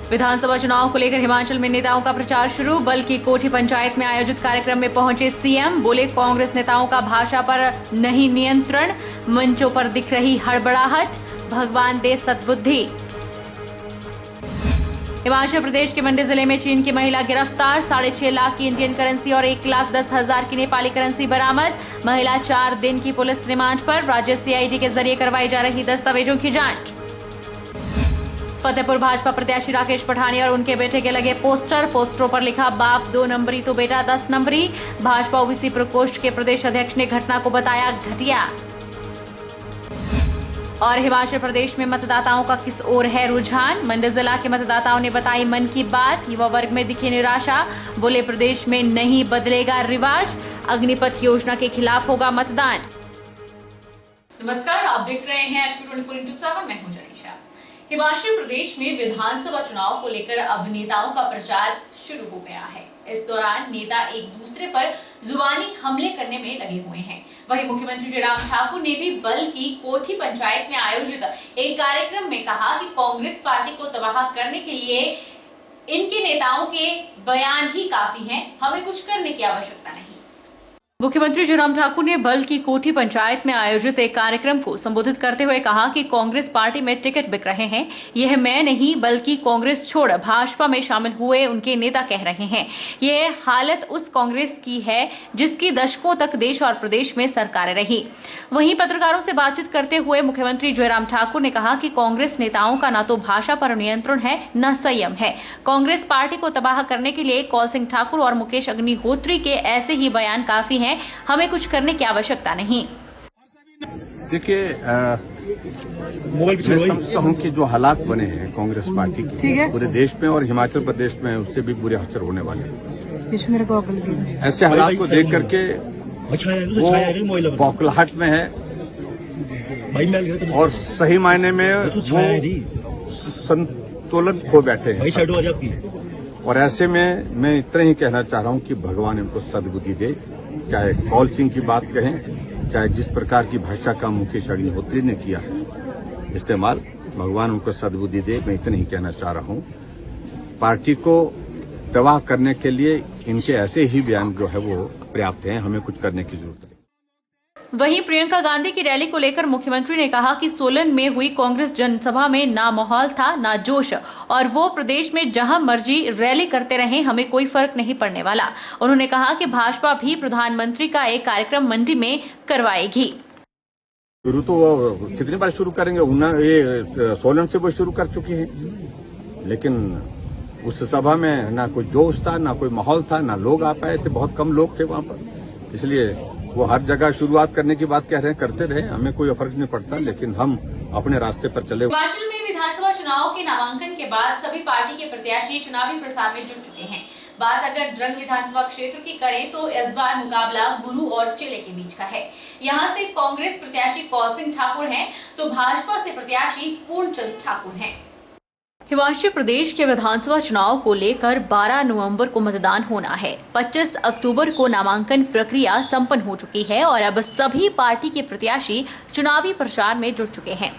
विधानसभा चुनाव को लेकर हिमाचल में नेताओं का प्रचार शुरू। बल्कि कोठी पंचायत में आयोजित कार्यक्रम में पहुंचे सीएम। बोले कांग्रेस नेताओं का भाषा पर नहीं नियंत्रण, मंचों पर दिख रही हड़बड़ाहट, भगवान दे सद्बुद्धि। हिमाचल प्रदेश के मंडी जिले में चीन की महिला गिरफ्तार। 6.5 लाख की इंडियन करेंसी और 1,10,000 की नेपाली करेंसी बरामद। महिला 4 दिन की पुलिस रिमांड पर। राज्य सीआईडी के जरिए करवाई जा रही दस्तावेजों की जांच। फतेहपुर भाजपा प्रत्याशी राकेश पठानिया और उनके बेटे के लगे पोस्टरों पर लिखा बाप 2 नंबरी तो बेटा 10 नंबरी। भाजपा ओबीसी प्रकोष्ठ के प्रदेश अध्यक्ष ने घटना को बताया घटिया। और हिमाचल प्रदेश में मतदाताओं का किस ओर है रुझान। मंडी जिला के मतदाताओं ने बताई मन की बात। युवा वर्ग में दिखी निराशा। बोले प्रदेश में नहीं बदलेगा रिवाज, अग्निपथ योजना के खिलाफ होगा मतदान। नमस्कार, आप देख रहे हैं एचपी 24/7। मैं हूं जनीशा। हिमाचल प्रदेश में विधानसभा चुनाव को लेकर अब नेताओं का प्रचार शुरू हो गया है। इस दौरान नेता एक दूसरे पर जुबानी हमले करने में लगे हुए हैं। वहीं मुख्यमंत्री जयराम ठाकुर ने भी बल्कि कोठी पंचायत में आयोजित एक कार्यक्रम में कहा कि कांग्रेस पार्टी को तबाह करने के लिए इनके नेताओं के बयान ही काफी हैं, हमें कुछ करने की आवश्यकता नहीं। मुख्यमंत्री जयराम ठाकुर ने बल्कि कोठी पंचायत में आयोजित एक कार्यक्रम को संबोधित करते हुए कहा कि कांग्रेस पार्टी में टिकट बिक रहे हैं। यह मैं नहीं बल्कि कांग्रेस छोड़ भाजपा में शामिल हुए उनके नेता कह रहे हैं। यह हालत उस कांग्रेस की है जिसकी दशकों तक देश और प्रदेश में सरकारें रही। वहीं पत्रकारों से बातचीत करते हुए मुख्यमंत्री जयराम ठाकुर ने कहा कि कांग्रेस नेताओं का न तो भाषा पर नियंत्रण है न संयम है। कांग्रेस पार्टी को तबाह करने के लिए कौल सिंह ठाकुर और मुकेश अग्निहोत्री के ऐसे ही बयान काफी हैं, हमें कुछ करने की आवश्यकता नहीं। देखिए, मैं समझता हूं कि जो हालात बने हैं कांग्रेस पार्टी के पूरे देश में और हिमाचल प्रदेश में, उससे भी बुरे असर होने वाले हैं। ऐसे हालात को देख करके वो बौखलाहट में है और सही मायने में वो संतुलन खो बैठे हैं। और ऐसे में मैं इतना ही कहना चाह रहा हूं कि भगवान इनको सद्बुद्धि दे। चाहे कौल सिंह की बात कहें, चाहे जिस प्रकार की भाषा का मुकेश अग्निहोत्री ने किया है इस्तेमाल, भगवान उनको सद्बुद्धि दे। मैं इतना ही कहना चाह रहा हूं, पार्टी को तबाह करने के लिए इनके ऐसे ही बयान जो है वो पर्याप्त हैं, हमें कुछ करने की जरूरत है। वहीं प्रियंका गांधी की रैली को लेकर मुख्यमंत्री ने कहा कि सोलन में हुई कांग्रेस जनसभा में ना माहौल था ना जोश, और वो प्रदेश में जहां मर्जी रैली करते रहे, हमें कोई फर्क नहीं पड़ने वाला। उन्होंने कहा कि भाजपा भी प्रधानमंत्री का एक कार्यक्रम मंडी में करवाएगी। शुरू तो कितनी बार शुरू करेंगे, ये सोलन से वो शुरू कर चुकी है, लेकिन उस सभा में ना कोई जोश था ना कोई माहौल था, ना लोग आ पाए थे, बहुत कम लोग थे वहां पर। इसलिए वो हर जगह शुरुआत करने की बात कह रहे हैं, करते रहे, हमें कोई फर्क नहीं पड़ता, लेकिन हम अपने रास्ते पर चले। हिमाचल में विधानसभा चुनाव के नामांकन के बाद सभी पार्टी के प्रत्याशी चुनावी प्रचार में जुट चुके हैं। बात अगर ड्रंग विधानसभा क्षेत्र की करें तो इस बार मुकाबला गुरु और चेले के बीच का है। यहाँ से कांग्रेस प्रत्याशी कौल सिंह ठाकुर हैं तो भाजपा से प्रत्याशी पूर्णचंद ठाकुर हैं। हिमाचल प्रदेश के विधानसभा चुनाव को लेकर 12 नवंबर को मतदान होना है। 25 अक्टूबर को नामांकन प्रक्रिया संपन्न हो चुकी है और अब सभी पार्टी के प्रत्याशी चुनावी प्रचार में जुट चुके हैं।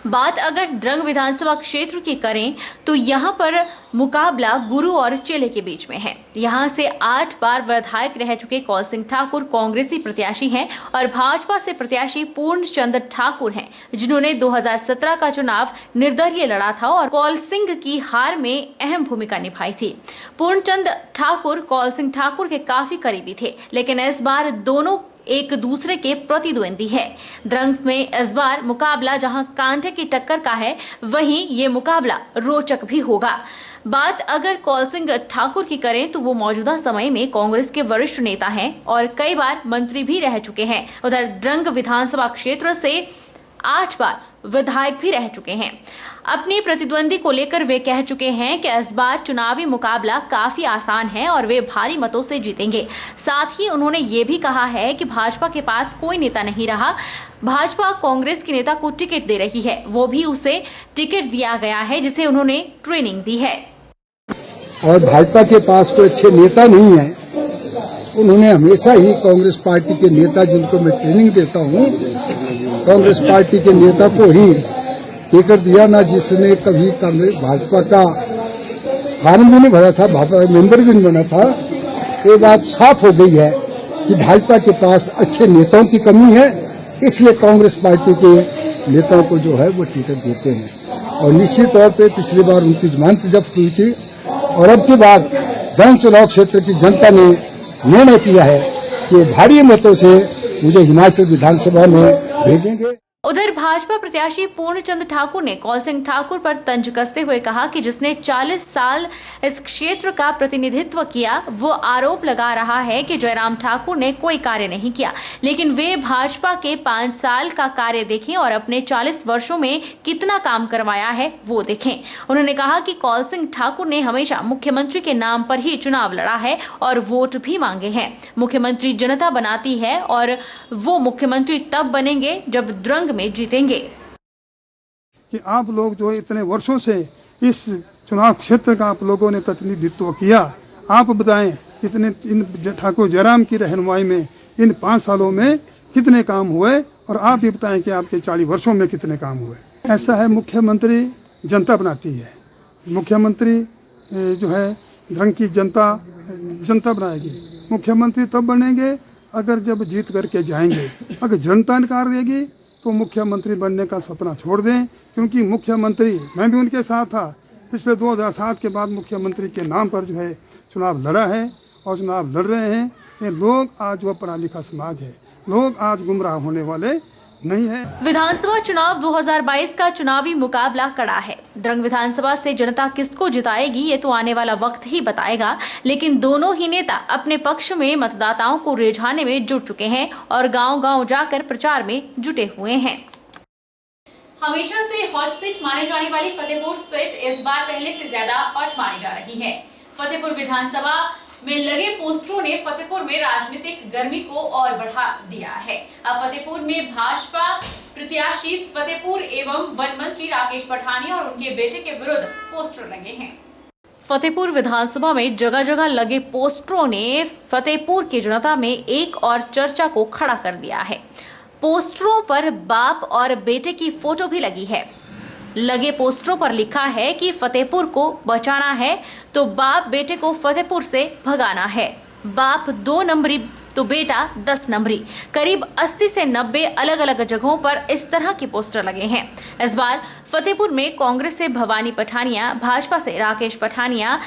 बात अगर ड्रंग विधानसभा क्षेत्र की करें तो यहां पर मुकाबला गुरु और चेले के बीच में है। यहां से 8 बार विधायक रह चुके कौल सिंह ठाकुर कांग्रेसी प्रत्याशी हैं और भाजपा से प्रत्याशी पूर्णचंद ठाकुर हैं, जिन्होंने 2017 का चुनाव निर्दलीय लड़ा था और कौल सिंह की हार में अहम भूमिका निभाई थी। पूर्णचंद ठाकुर कौल सिंह ठाकुर के काफी करीबी थे, लेकिन इस बार दोनों एक दूसरे के प्रतिद्वंदी है। ड्रग्स में इस बार मुकाबला जहां कांटे की टक्कर का है, वहीं ये मुकाबला रोचक भी होगा। बात अगर कौल सिंह ठाकुर की करें तो वो मौजूदा समय में कांग्रेस के वरिष्ठ नेता हैं और कई बार मंत्री भी रह चुके हैं। उधर ड्रंग विधानसभा क्षेत्र से 8 बार विधायक भी रह चुके हैं। अपने प्रतिद्वंदी को लेकर वे कह चुके हैं कि इस बार चुनावी मुकाबला काफी आसान है और वे भारी मतों से जीतेंगे। साथ ही उन्होंने ये भी कहा है कि भाजपा के पास कोई नेता नहीं रहा, भाजपा कांग्रेस के नेता को टिकट दे रही है, वो भी उसे टिकट दिया गया है जिसे उन्होंने ट्रेनिंग दी है। और भाजपा के पास कोई अच्छे नेता नहीं है। उन्होंने हमेशा ही कांग्रेस पार्टी के नेता, जिनको मैं ट्रेनिंग देता हूँ, कांग्रेस पार्टी के नेता को ही टिकट दिया, ना जिसने कभी कांग्रेस भाजपा का फार्म भी नहीं भरा था, भाजपा मेंबर भी नहीं बना था। ये बात साफ हो गई है कि भाजपा के पास अच्छे नेताओं की कमी है, इसलिए कांग्रेस पार्टी के नेताओं को जो है वो टिकट देते हैं। और निश्चित तौर पे पिछली बार उनकी जमानत जब्त हुई थी और अब की बार जन चुनाव क्षेत्र की जनता ने निर्णय किया है कि भारी मतों से मुझे हिमाचल विधानसभा में भेजेंगे। उधर भाजपा प्रत्याशी पूर्णचंद ठाकुर ने कौल सिंह ठाकुर पर तंज कसते हुए कहा कि जिसने 40 साल इस क्षेत्र का प्रतिनिधित्व किया, वो आरोप लगा रहा है कि जयराम ठाकुर ने कोई कार्य नहीं किया, लेकिन वे भाजपा के 5 साल का कार्य देखें और अपने 40 वर्षों में कितना काम करवाया है वो देखें। उन्होंने कहा कि कौल सिंह ठाकुर ने हमेशा मुख्यमंत्री के नाम पर ही चुनाव लड़ा है और वोट भी मांगे हैं। मुख्यमंत्री जनता बनाती है और वो मुख्यमंत्री तब बनेंगे जब द्रंग में जीतेंगे। कि आप लोग जो इतने वर्षों से इस चुनाव क्षेत्र का आप लोगों ने प्रतिनिधित्व किया, आप बताएं इतने इन ठाकुर जयराम की रहनुमाई में इन 5 सालों में कितने काम हुए और आप ये बताएं कि आपके 40 वर्षों में कितने काम हुए। ऐसा है, मुख्यमंत्री जनता बनाती है। मुख्यमंत्री जो है रंग की जनता बनाएगी। मुख्यमंत्री तब बनेंगे अगर जब जीत करके जाएंगे। अगर जनता नकार देगी तो मुख्यमंत्री बनने का सपना छोड़ दें, क्योंकि मुख्यमंत्री, मैं भी उनके साथ था, पिछले 2007 के बाद मुख्यमंत्री के नाम पर जो है चुनाव लड़ा है और चुनाव लड़ रहे हैं। ये लोग आज वो पढ़ा लिखा समाज है, लोग आज गुमराह होने वाले नहीं है। विधानसभा चुनाव 2022 का चुनावी मुकाबला कड़ा है। द्रंग विधानसभा से जनता किसको जिताएगी ये तो आने वाला वक्त ही बताएगा, लेकिन दोनों ही नेता अपने पक्ष में मतदाताओं को रिझाने में जुट चुके हैं और गांव-गांव जाकर प्रचार में जुटे हुए हैं। हमेशा से हॉट सीट माने जाने वाली फतेहपुर सीट इस बार पहले से ज्यादा हॉट मानी जा रही है। फतेहपुर विधानसभा में लगे पोस्टरों ने फतेहपुर में राजनीतिक गर्मी को और बढ़ा दिया है। अब फतेहपुर में भाजपा प्रत्याशी फतेहपुर एवं वन मंत्री राकेश पठानिया और उनके बेटे के विरुद्ध पोस्टर लगे हैं। फतेहपुर विधानसभा में जगह जगह लगे पोस्टरों ने फतेहपुर की जनता में एक और चर्चा को खड़ा कर दिया है। पोस्टरों पर बाप और बेटे की फोटो भी लगी है। लगे पोस्टरों पर लिखा है कि फतेहपुर को बचाना है तो बाप बेटे को फतेहपुर से भगाना है। बाप 2 नंबरी तो बेटा 10 नंबरी। करीब 80 से 90 अलग अलग जगहों पर इस तरह के पोस्टर लगे हैं। इस बार फतेहपुर में कांग्रेस से भवानी पठानिया, भाजपा से राकेश पठानिया,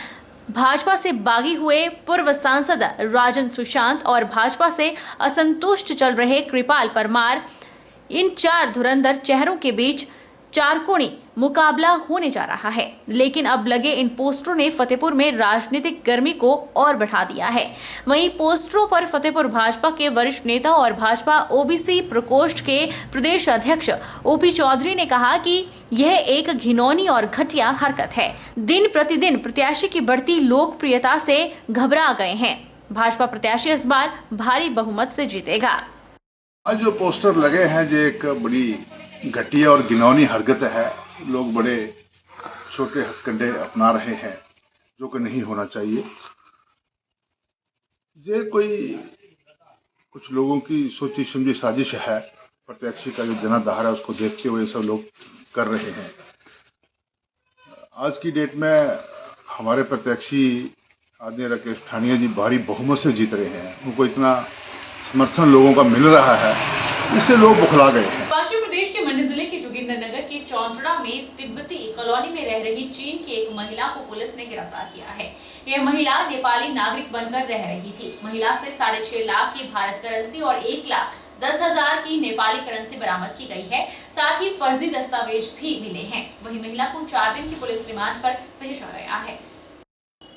भाजपा से बागी हुए पूर्व सांसद राजन सुशांत और भाजपा से असंतुष्ट चल रहे कृपाल परमार, इन 4 धुरंधर चेहरों के बीच चारकोणी मुकाबला होने जा रहा है। लेकिन अब लगे इन पोस्टरों ने फतेहपुर में राजनीतिक गर्मी को और बढ़ा दिया है। वहीं पोस्टरों पर फतेहपुर भाजपा के वरिष्ठ नेता और भाजपा ओबीसी प्रकोष्ठ के प्रदेश अध्यक्ष ओपी चौधरी ने कहा कि यह एक घिनौनी और घटिया हरकत है। दिन प्रतिदिन प्रत्याशी की बढ़ती लोकप्रियता से घबरा गए हैं। भाजपा प्रत्याशी इस बार भारी बहुमत से जीतेगा। आज जो पोस्टर लगे हैं जो एक बड़ी घटिया और घिनौनी हरकत है। लोग बड़े छोटे हथकंडे अपना रहे हैं जो कि नहीं होना चाहिए। ये कोई कुछ लोगों की सोची समझी साजिश है। प्रत्याशी का जो जनाधार है उसको देखते हुए सब लोग कर रहे हैं। आज की डेट में हमारे प्रत्याशी आदरणीय राकेश पठानिया जी भारी बहुमत से जीत रहे हैं। उनको इतना समर्थन लोगों का मिल रहा है, इससे लोग बुखला गए हैं। पश्चिम प्रदेश के मंडी जिले के जोगिंदरनगर के चौंतड़ा में तिब्बती कॉलोनी में रह रही चीन की एक महिला को पुलिस ने गिरफ्तार किया है। यह महिला नेपाली नागरिक बनकर रह रही थी। महिला से 6.5 लाख की भारत करेंसी और 1,10,000 की नेपाली करेंसी बरामद की गई है। साथ ही फर्जी दस्तावेज भी मिले हैं। वहीं महिला को 4 दिन की पुलिस रिमांड पर भेजा गया है।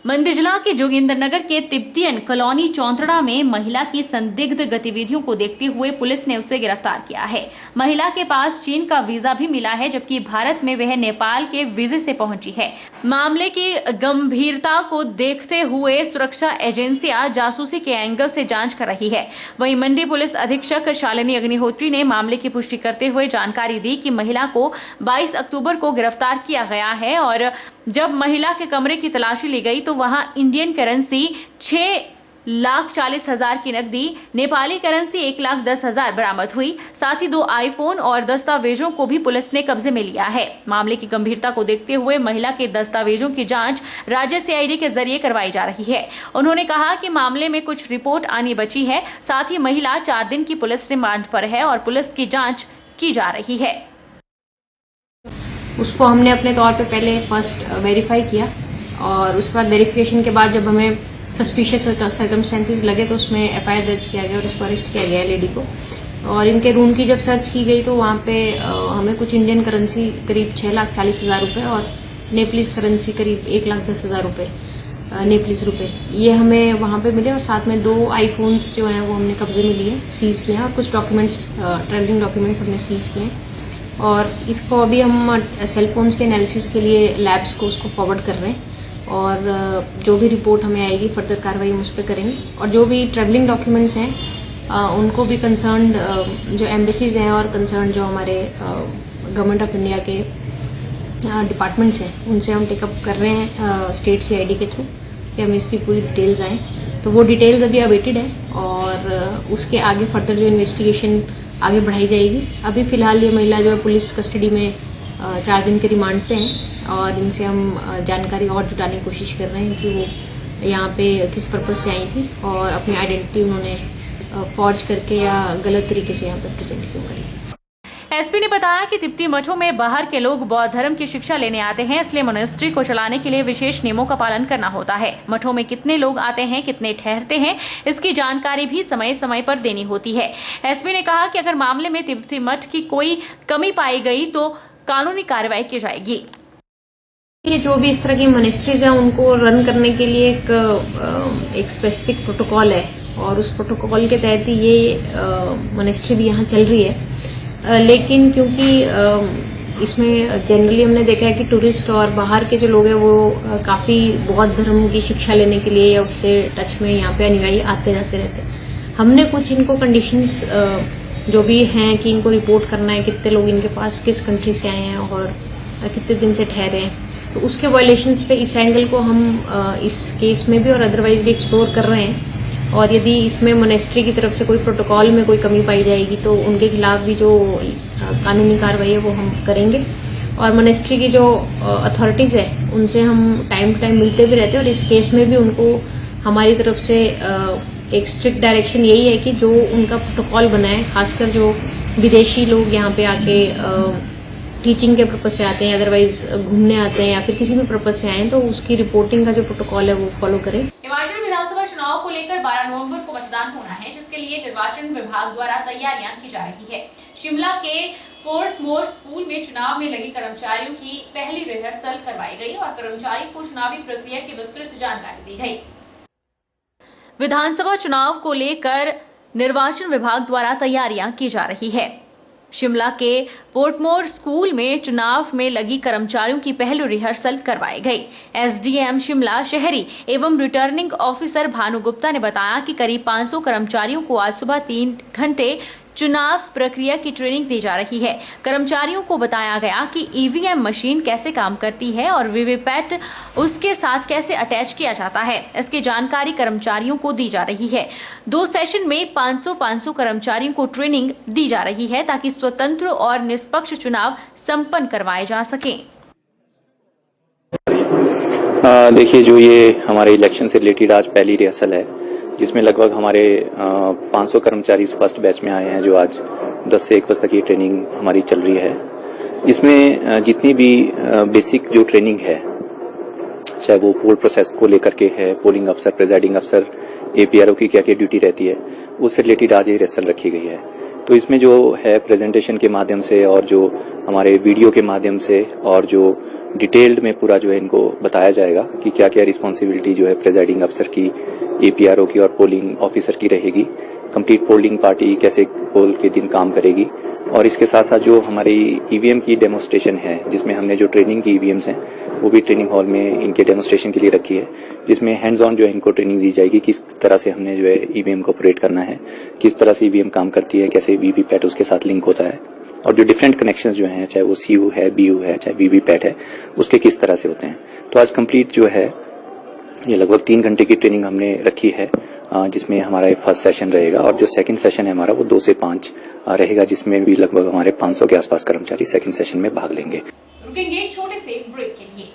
मंडी जिला के जोगिंदरनगर के तिब्बतियन कॉलोनी चौंतड़ा में महिला की संदिग्ध गतिविधियों को देखते हुए पुलिस ने उसे गिरफ्तार किया है। महिला के पास चीन का वीजा भी मिला है, जबकि भारत में वह नेपाल के वीजे से पहुंची है। मामले की गंभीरता को देखते हुए सुरक्षा एजेंसियां जासूसी के एंगल से जांच कर रही है। वहीं मंडी पुलिस अधीक्षक शालिनी अग्निहोत्री ने मामले की पुष्टि करते हुए जानकारी दी कि महिला को 22 अक्टूबर को गिरफ्तार किया गया है और जब महिला के कमरे की तलाशी ली गई तो वहां इंडियन करेंसी 6 2,40,000 की नकदी, नेपाली करेंसी 1,10,000 बरामद हुई। साथ ही 2 आईफोन और दस्तावेजों को भी पुलिस ने कब्जे में लिया है। मामले की गंभीरता को देखते हुए महिला के दस्तावेजों की जांच राज्य सीआईडी के जरिए करवाई जा रही है। उन्होंने कहा कि मामले में कुछ रिपोर्ट आनी बची है। साथ ही महिला 4 दिन की पुलिस रिमांड पर है और पुलिस की जांच की जा रही है। उसको हमने अपने तौर पे पहले फर्स्ट वेरीफाई किया और उसके बाद वेरिफिकेशन के बाद जब हमें सस्पिशियस सर्कमस्टेंसेस लगे तो उसमें एफआईआर दर्ज किया गया और इसको अरेस्ट किया गया लेडी को। और इनके रूम की जब सर्च की गई तो वहाँ पे हमें कुछ इंडियन करेंसी करीब 6,40,000 रुपए और नेपलीज करेंसी करीब 1,10,000 रुपए नेपलीज रुपए ये हमें वहाँ पे मिले और साथ में 2 आईफोन्स जो हैं वो हमने कब्जे में लिए, सीज किए हैं और कुछ डॉक्यूमेंट्स ट्रैवलिंग डॉक्यूमेंट्स हमने सीज किए हैं। और इसको अभी हम सेलफोन्स के एनालिसिस के लिए लैब्स को उसको फॉरवर्ड कर रहे हैं और जो भी रिपोर्ट हमें आएगी फर्दर कार्रवाई हम उस पर करेंगे। और जो भी ट्रैवलिंग डॉक्यूमेंट्स हैं उनको भी कंसर्न जो एम्बेसीज हैं और कंसर्न जो हमारे गवर्नमेंट ऑफ इंडिया के डिपार्टमेंट्स हैं उनसे हम टेकअप कर रहे हैं स्टेट सीआईडी के थ्रू कि हमें इसकी पूरी डिटेल्स आएँ। तो वो डिटेल्स अभी अवेटेड है और उसके आगे फर्दर जो इन्वेस्टिगेशन आगे बढ़ाई जाएगी। अभी फिलहाल ये महिला जो है पुलिस कस्टडी में 4 दिन के रिमांड पे हैं और इनसे हम जानकारी और जुटाने की कोशिश कर रहे हैं कि वो यहाँ पे किस पर्पज से आई थी और अपनी आइडेंटिटी उन्होंने फॉर्ज करके या गलत तरीके से यहाँ पे प्रेजेंट क्यों करी। एसपी ने बताया कि तिब्बती मठों में बाहर के लोग बौद्ध धर्म की शिक्षा लेने आते हैं, इसलिए मोनेस्ट्री को चलाने के लिए विशेष नियमों का पालन करना होता है। मठों में कितने लोग आते हैं, कितने ठहरते हैं, इसकी जानकारी भी समय समय पर देनी होती है। एसपी ने कहा कि अगर मामले में तिब्बती मठ की कोई कमी पाई गई तो कानूनी कार्रवाई की जाएगी। ये जो भी इस तरह की मोनेस्ट्रीज हैं उनको रन करने के लिए एक स्पेसिफिक प्रोटोकॉल है और उस प्रोटोकॉल के तहत ही ये मोनेस्ट्री भी यहाँ चल रही है। लेकिन क्योंकि इसमें जनरली हमने देखा है कि टूरिस्ट और बाहर के जो लोग हैं वो काफी बौद्ध धर्म की शिक्षा लेने के लिए या उससे टच में यहाँ पे अनुयायी आते जाते रहते हैं। हमने कुछ इनको कंडीशंस जो भी हैं कि इनको रिपोर्ट करना है कितने लोग इनके पास किस कंट्री से आए हैं और कितने दिन से ठहरे हैं, तो उसके वायलेशंस पे इस एंगल को हम इस केस में भी और अदरवाइज भी एक्सप्लोर कर रहे हैं। और यदि इसमें मोनेस्ट्री की तरफ से कोई प्रोटोकॉल में कोई कमी पाई जाएगी तो उनके खिलाफ भी जो कानूनी कार्रवाई है वो हम करेंगे। और मोनेस्ट्री की जो अथॉरिटीज है उनसे हम टाइम टू टाइम मिलते भी रहते हैं और इस केस में भी उनको हमारी तरफ से एक स्ट्रिक्ट डायरेक्शन यही है कि जो उनका प्रोटोकॉल बना है, खासकर जो विदेशी लोग यहाँ पे आके टीचिंग के पर्पज से आते हैं, अदरवाइज घूमने आते हैं या फिर किसी भी पर्पज से आए तो उसकी रिपोर्टिंग का जो प्रोटोकॉल है वो फॉलो करें। हिमाचल विधानसभा चुनाव को लेकर 12 नवंबर को मतदान होना है, जिसके लिए निर्वाचन विभाग द्वारा तैयारियां की जा रही है। शिमला के पोर्टमोर स्कूल में चुनाव में लगे कर्मचारियों की पहली रिहर्सल करवाई गई और कर्मचारियों को चुनावी प्रक्रिया की विस्तृत जानकारी दी गई। विधानसभा चुनाव को लेकर निर्वाचन विभाग द्वारा तैयारियां की जा रही है। शिमला के पोर्टमोर स्कूल में चुनाव में लगी कर्मचारियों की पहली रिहर्सल करवाई गई। एसडीएम शिमला शहरी एवं रिटर्निंग ऑफिसर भानु गुप्ता ने बताया कि करीब 500 कर्मचारियों को आज सुबह 3 घंटे चुनाव प्रक्रिया की ट्रेनिंग दी जा रही है। कर्मचारियों को बताया गया कि ईवीएम मशीन कैसे काम करती है और वीवीपैट उसके साथ कैसे अटैच किया जाता है, इसकी जानकारी कर्मचारियों को दी जा रही है। 2 सेशन में 500 कर्मचारियों को ट्रेनिंग दी जा रही है ताकि स्वतंत्र और निष्पक्ष चुनाव संपन्न करवाए जा सके। देखिए, जो ये हमारे इलेक्शन से रिलेटेड आज पहली रिहर्सल है जिसमें लगभग हमारे 500 कर्मचारी फर्स्ट बैच में आए हैं, जो आज 10 से 1 बजे तक ये ट्रेनिंग हमारी चल रही है। इसमें जितनी भी बेसिक जो ट्रेनिंग है, चाहे वो पोल प्रोसेस को लेकर के है, पोलिंग अफसर, प्रिजाइडिंग अफसर, एपीआरओ की क्या क्या ड्यूटी रहती है, उससे रिलेटेड आज ये रिहर्सल रखी गई है। तो इसमें जो है प्रेजेंटेशन के माध्यम से और जो हमारे वीडियो के माध्यम से और जो डिटेल्ड में पूरा जो है इनको बताया जाएगा कि क्या क्या रिस्पॉन्सिबिलिटी जो है प्रिजाइडिंग अफसर की, एपीआरओ की और पोलिंग ऑफिसर की रहेगी, कंप्लीट पोलिंग पार्टी कैसे पोल के दिन काम करेगी। और इसके साथ साथ जो हमारी ईवीएम की डेमोस्ट्रेशन है, जिसमें हमने जो ट्रेनिंग की ईवीएम्स हैं वो भी ट्रेनिंग हॉल में इनके डेमोस्ट्रेशन के लिए रखी है, जिसमें हैंड्स ऑन जो है इनको ट्रेनिंग दी जाएगी किस तरह से हमने जो है ईवीएम को ऑपरेट करना है, किस तरह से ईवीएम काम करती है, कैसे वीवीपैट उसके साथ लिंक होता है और जो डिफरेंट कनेक्शंस जो हैं, चाहे वो सीयू है, बीयू है, चाहे वीवीपैट है, उसके किस तरह से होते हैं। तो आज कंप्लीट जो है ये लगभग 3 घंटे की ट्रेनिंग हमने रखी है जिसमें हमारा ये फर्स्ट सेशन रहेगा और जो सेकंड सेशन है हमारा वो 2 से 5 रहेगा, जिसमें भी लगभग हमारे 500 के आसपास कर्मचारी सेकंड सेशन में भाग लेंगे। रुकेंगे छोटे से ब्रेक के लिए।